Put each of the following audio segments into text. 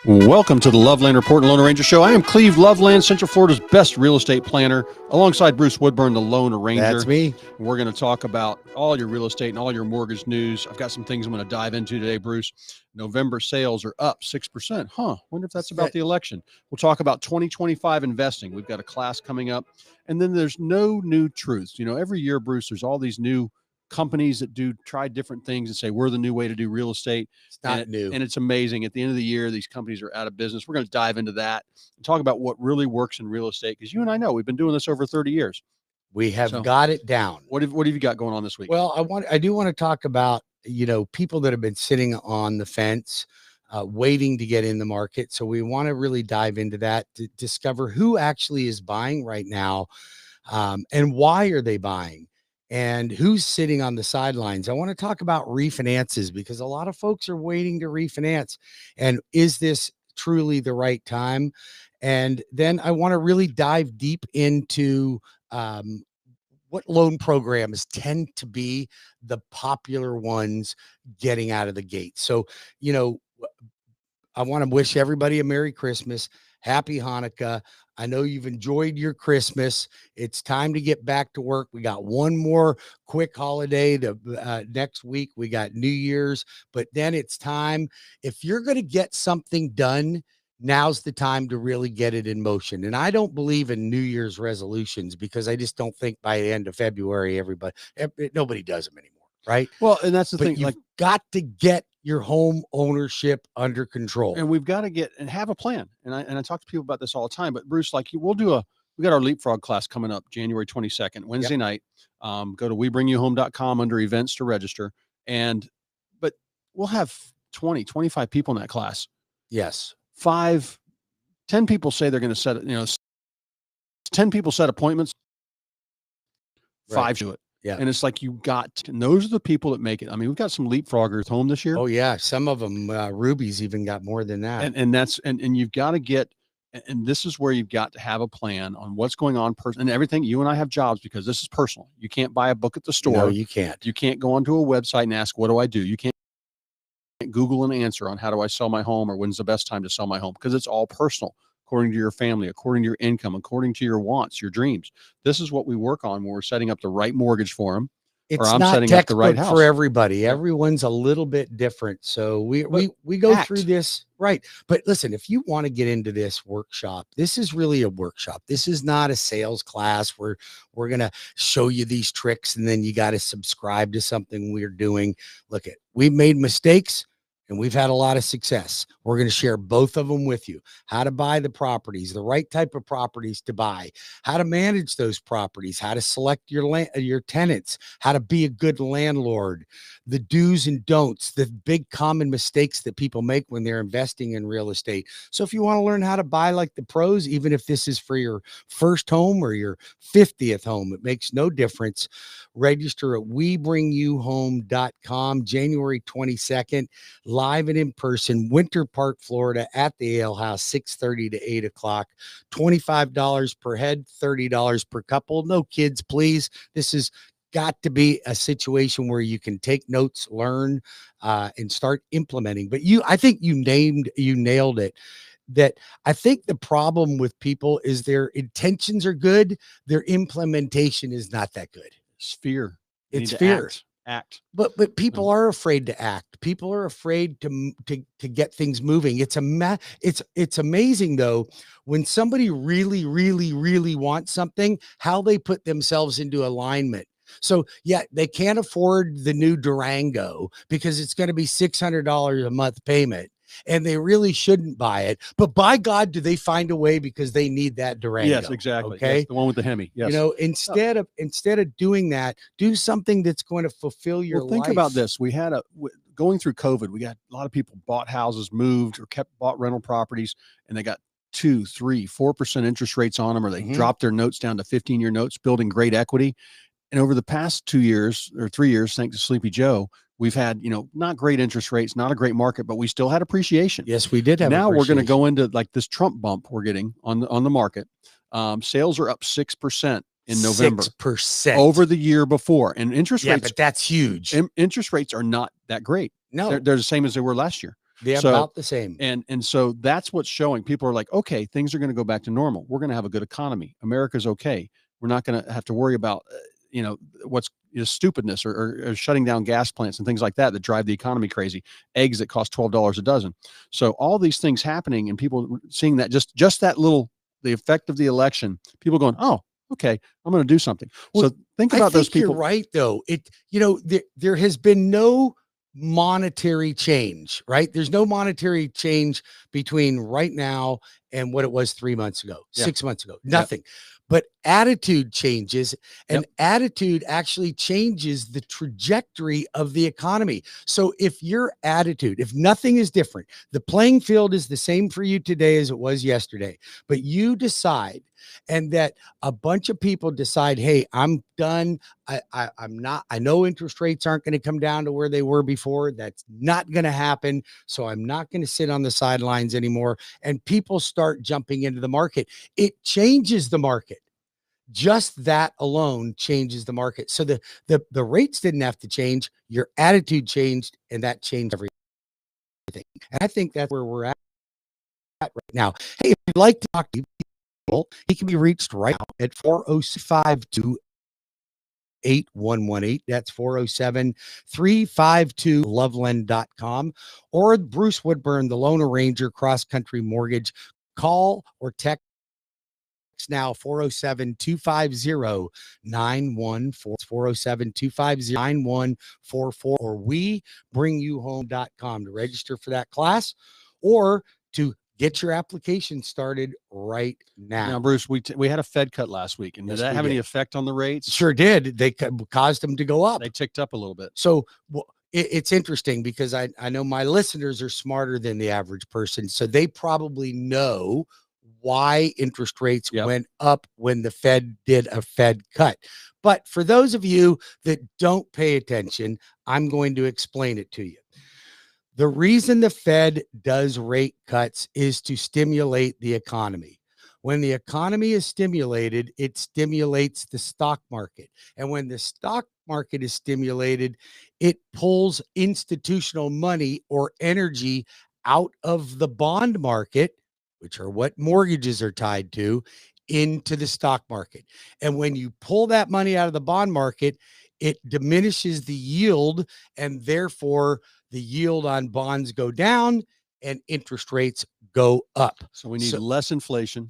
Welcome to the Loveland Report and Lone Ranger Show. I am Cleve Loveland, Central Florida's best real estate planner, alongside Bruce Woodburn, the Lone Ranger. That's me. We're going to talk about all your real estate and all your mortgage news. I've got some things I'm going to dive into today, Bruce. November sales are up 6%. Wonder if that's about the election. We'll talk about 2025 investing. We've got a class coming up. And then there's no new truths. You know, every year, Bruce, there's all these new companies that try different things and say we're the new way to do real estate. It's not new. And it's amazing. At the end of the year, these companies are out of business. We're going to dive into that and talk about what really works in real estate, because you and I know we've been doing this over 30 years. We have got it down. What have you got going on this week? Well, I do want to talk about, people that have been sitting on the fence, waiting to get in the market. So we want to really dive into that to discover who actually is buying right now, and why are they buying, and who's sitting on the sidelines. I want to talk about refinances, because a lot of folks are waiting to refinance. And is this truly the right time? And then I want to really dive deep into what loan programs tend to be the popular ones getting out of the gate. So, I want to wish everybody a Merry Christmas, Happy Hanukkah. I know you've enjoyed your Christmas. It's time to get back to work. We got one more quick holiday next week. We got New Year's, but then it's time. If you're going to get something done, now's the time to really get it in motion. And I don't believe in New Year's resolutions, because I just don't think by the end of February, nobody does them anymore. Right. Well, and that's the thing. You've got to get your home ownership under control. And we've got to get and have a plan. And I talk to people about this all the time, but Bruce, we got our leapfrog class coming up January 22nd, Wednesday night. Go to webringyouhome.com under events to register. But we'll have 20, 25 people in that class. Yes. 10 people say they're going to set it, 10 people set appointments, 5 do it. Yeah. And it's like, and those are the people that make it. I mean, we've got some leapfroggers home this year. Oh yeah. Some of them, Ruby's even got more than that. And you've got to get, and this is where you've got to have a plan on what's going on and everything. You and I have jobs, because this is personal. You can't buy a book at the store. No, you can't. You can't go onto a website and ask, what do I do? You can't Google an answer on how do I sell my home, or when's the best time to sell my home, because it's all personal, according to your family, according to your income, according to your wants, your dreams. This is what we work on when we're setting up the right mortgage for them. It's not setting up the right house for everybody. Everyone's a little bit different. So we go through this. Right. But listen, if you want to get into this workshop, this is really a workshop. This is not a sales class where we're going to show you these tricks and then you got to subscribe to something we're doing. We've made mistakes and we've had a lot of success. We're going to share both of them with you. How to buy the properties, the right type of properties to buy, how to manage those properties, how to select your tenants, how to be a good landlord, the do's and don'ts, the big common mistakes that people make when they're investing in real estate. So if you want to learn how to buy like the pros, even if this is for your first home or your 50th home, it makes no difference. Register at webringyouhome.com, January 22nd, live and in person, Winter Park, Florida, at the Ale House, 6:30 to 8 o'clock. $25 per head, $30 per couple. No kids, please. This has got to be a situation where you can take notes, learn, and start implementing. But I think you nailed it. That I think the problem with people is their intentions are good, their implementation is not that good. It's fear. It's fear. Act. But people are afraid to act. People are afraid to get things moving. It's amazing though, when somebody really, really, really wants something, how they put themselves into alignment. So yeah, they can't afford the new Durango because it's going to be $600 a month payment. And they really shouldn't buy it, but by God, do they find a way, because they need that Durango? Yes, exactly. Okay, yes, the one with the Hemi. Yes. Instead of doing that, do something that's going to fulfill your life. Think about this. We had going through COVID, we got a lot of people bought houses, moved, or bought rental properties, and they got 2%, 3%, 4% interest rates on them, or they dropped their notes down to 15-year notes, building great equity. And over the past 2 years or 3 years, thanks to Sleepy Joe, we've had, not great interest rates, not a great market, but we still had appreciation. Yes, we did have. Now we're going to go into like this Trump bump we're getting on the market. Sales are up 6% in November 6% over the year before, and interest rates. But that's huge. Interest rates are not that great. No, they're the same as they were last year. They're So, about the same. and so that's what's showing. People are like, okay, things are going to go back to normal. We're going to have a good economy. America's okay. We're not going to have to worry about, what's stupidness or shutting down gas plants and things like that drive the economy crazy. Eggs that cost $12 a dozen. So all these things happening and people seeing that just that little, the effect of the election, people going, oh, okay, I'm going to do something. Well, so think about those people. You're right, though. There has been no monetary change, right? There's no monetary change between right now and what it was 3 months ago, 6 months ago, nothing. But attitude changes, and attitude actually changes the trajectory of the economy. So if nothing is different, the playing field is the same for you today as it was yesterday, but you decide, and that a bunch of people decide, hey, I'm done. I know interest rates aren't going to come down to where they were before. That's not going to happen. So I'm not going to sit on the sidelines anymore. And people start jumping into the market. It changes the market. Just that alone changes the market. So the rates didn't have to change. Your attitude changed, and that changed everything. And I think that's where we're at right now. Hey, if you'd like to talk to people, he can be reached right now at 405-2 8118. That's 407-352-loveland.com, or Bruce Woodburn, the Lone Ranger Cross Country Mortgage. Call or text now 407-250-9144. 407-250-9144, or WeBringYouHome.com to register for that class or to get your application started right now. Now, Bruce, we had a Fed cut last week, and did that have any effect on the rates? Sure did. They caused them to go up. They ticked up a little bit. So it's interesting because I know my listeners are smarter than the average person, so they probably know why interest rates went up when the Fed did a Fed cut. But for those of you that don't pay attention, I'm going to explain it to you. The reason the Fed does rate cuts is to stimulate the economy. When the economy is stimulated, it stimulates the stock market. And when the stock market is stimulated, it pulls institutional money or energy out of the bond market, which are what mortgages are tied to, into the stock market. And when you pull that money out of the bond market, it diminishes the yield, and therefore the yield on bonds go down and interest rates go up. So we need less inflation.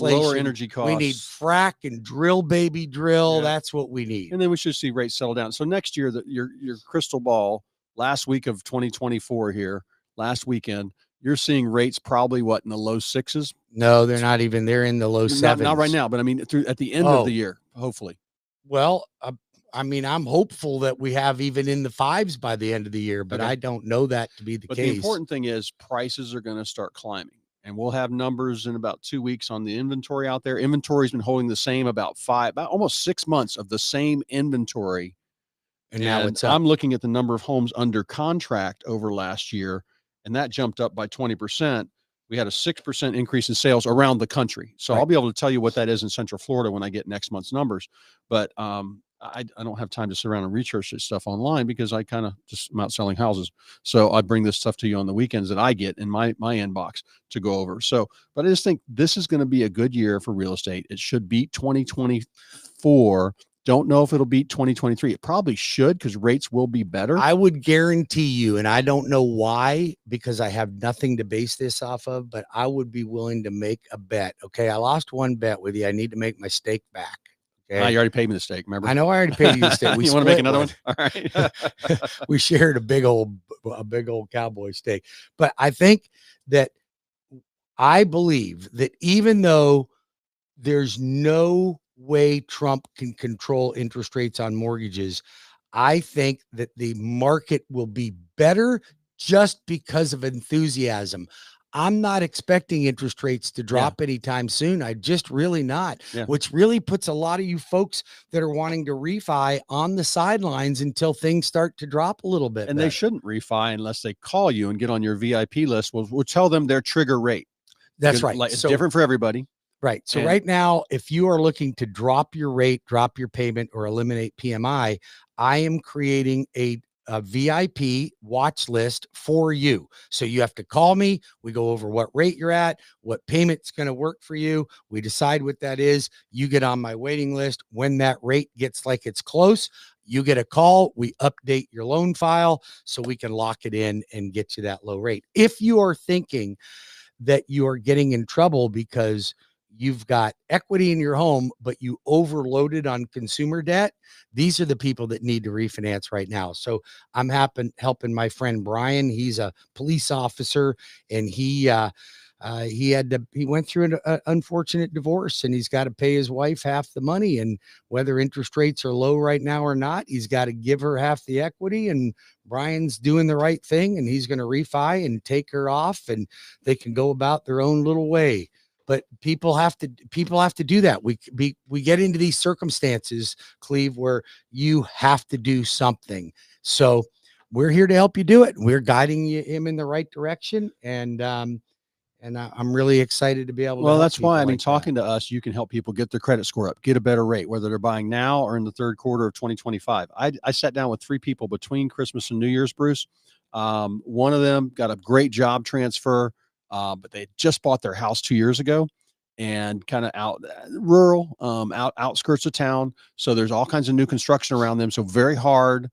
Lower energy costs. We need frack and drill, baby, drill. Yeah. That's what we need. And then we should see rates settle down. So next year, your crystal ball, last week of 2024 here, last weekend, you're seeing rates probably in the low sixes? No, they're not even. They're in the low sevens. Not right now, but I mean, at the end of the year, hopefully. Well, I'm hopeful that we have even in the fives by the end of the year, but I don't know that to be the case. The important thing is prices are going to start climbing, and we'll have numbers in about 2 weeks on the inventory out there. Inventory's been holding the same about almost 6 months of the same inventory. And now it's up. I'm looking at the number of homes under contract over last year, and that jumped up by 20%. We had a 6% increase in sales around the country. So I'll be able to tell you what that is in Central Florida when I get next month's numbers. But I don't have time to sit around and research this stuff online because I kind of just am out selling houses. So I bring this stuff to you on the weekends that I get in my inbox to go over. So, but I just think this is going to be a good year for real estate. It should beat 2024. Don't know if it'll beat 2023. It probably should, because rates will be better. I would guarantee you, and I don't know why, because I have nothing to base this off of, but I would be willing to make a bet. Okay, I lost one bet with you. I need to make my stake back. Okay? You already paid me the steak, remember? I know I already paid you the steak. You want to make another one? All right. We shared a big old cowboy steak. But I believe that even though there's no way Trump can control interest rates on mortgages, I think that the market will be better just because of enthusiasm. I'm not expecting interest rates to drop anytime soon. I just really not, which really puts a lot of you folks that are wanting to refi on the sidelines until things start to drop a little bit. And they shouldn't refi unless they call you and get on your VIP list. We'll tell them their trigger rate. That's right. It's different for everybody. Right. So right now, if you are looking to drop your rate, drop your payment, or eliminate PMI, I am creating a a VIP watch list for you. So you have to call me. We go over what rate you're at, what payment's going to work for you. We decide what that is. You get on my waiting list. When that rate gets like it's close, you get a call. We update your loan file so we can lock it in and get you that low rate. If you are thinking that you are getting in trouble because you've got equity in your home, but you overloaded on consumer debt, these are the people that need to refinance right now. So I'm helping my friend Brian. He's a police officer, and he went through an unfortunate divorce, and he's got to pay his wife half the money. And whether interest rates are low right now or not, he's got to give her half the equity. And Brian's doing the right thing, and he's going to refi and take her off, and they can go about their own little way. But people have to do that. We get into these circumstances, Cleve, where you have to do something. So we're here to help you do it. We're guiding him in the right direction. And I'm really excited to be able to Well, help that's why, I mean, like talking to us, you can help people get their credit score up, get a better rate, whether they're buying now or in the third quarter of 2025. I sat down with 3 people between Christmas and New Year's, Bruce. One of them got a great job transfer, but they just bought their house 2 years ago, and kind of out rural, outskirts of town. So there's all kinds of new construction around them. So very hard.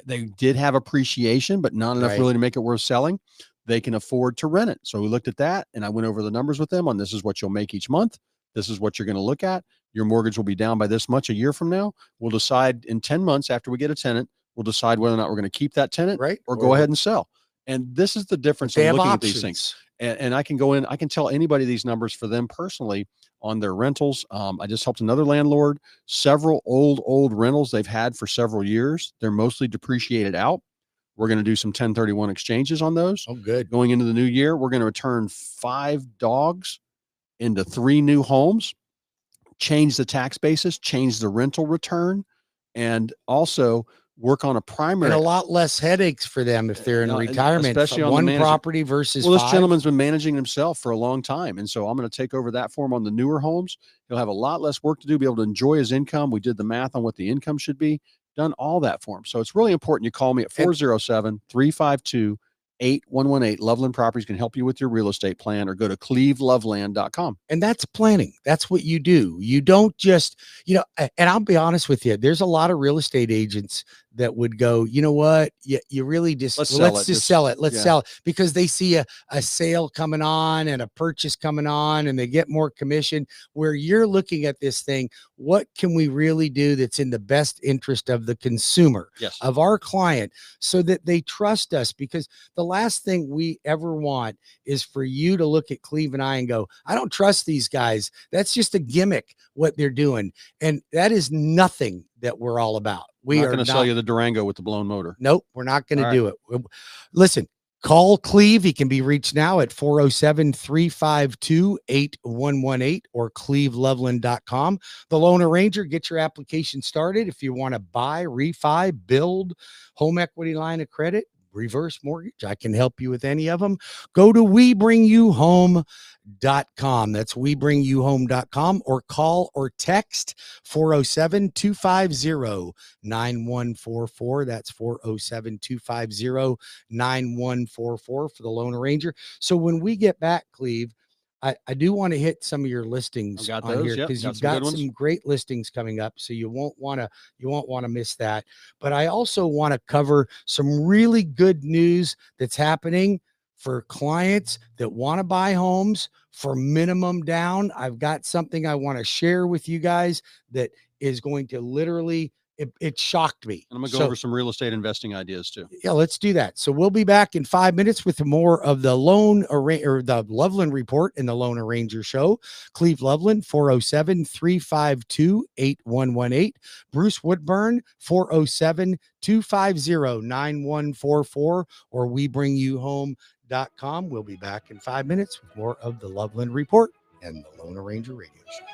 They did have appreciation, but not enough really to make it worth selling. They can afford to rent it. So we looked at that, and I went over the numbers with them on, this is what you'll make each month. This is what you're going to look at. Your mortgage will be down by this much a year from now. We'll decide in 10 months after we get a tenant, we'll decide whether or not we're going to keep that tenant or go ahead and sell. And this is the difference in looking at these things. And I can go in, I can tell anybody these numbers for them personally on their rentals. I just helped another landlord, several old rentals they've had for several years. They're mostly depreciated out. We're going to do some 1031 exchanges on those. Oh, good. Going into the new year, we're going to return 5 dogs into 3 new homes, change the tax basis, change the rental return, and also work on a primary. And a lot less headaches for them if they're in retirement, especially on one property versus Well, this 5. gentleman's been managing himself for a long time. And so I'm going to take over that for him on the newer homes. He'll have a lot less work to do, be able to enjoy his income. We did the math on what the income should be, done all that for him. So it's really important you call me at 407-352-8118. Loveland Properties can help you with your real estate plan, or go to cleveloveland.com. And that's planning. That's what you do. You don't just, and I'll be honest with you, there's a lot of real estate agents that would go, you know what, you really just, let's just sell it. Let's sell it, because they see a sale coming on and a purchase coming on, and they get more commission. Where you're looking at this thing, what can we really do that's in the best interest of the consumer, of our client, so that they trust us? Because the last thing we ever want is for you to look at Cleve and I and go, I don't trust these guys. That's just a gimmick, what they're doing. And that is nothing that we're all about. We are not going to sell you the Durango with the blown motor. Nope, we're not going to do it. Listen, call Cleve. He can be reached now at 407-352-8118 or cleveloveland.com. The Loan Arranger, get your application started. If you want to buy, refi, build, home equity line of credit, reverse mortgage, I can help you with any of them. Go to WeBringYouHome.com. That's WeBringYouHome.com, or call or text 407-250-9144. That's 407-250-9144 for the Loan Arranger. So when we get back, Cleve, I do want to hit some of your listings on here, because you've got some great listings coming up. So you won't want to miss that. But I also want to cover some really good news that's happening for clients that want to buy homes for minimum down. I've got something I want to share with you guys that is going to literally, it shocked me. And I'm going to go over some real estate investing ideas too. Yeah, let's do that. So we'll be back in 5 minutes with more of the the Loveland Report and the Loan Arranger Show. Cleve Loveland, 407-352-8118. Bruce Woodburn, 407-250-9144, or WeBringYouHome.com. We'll be back in 5 minutes with more of the Loveland Report and the Loan Arranger Radio Show.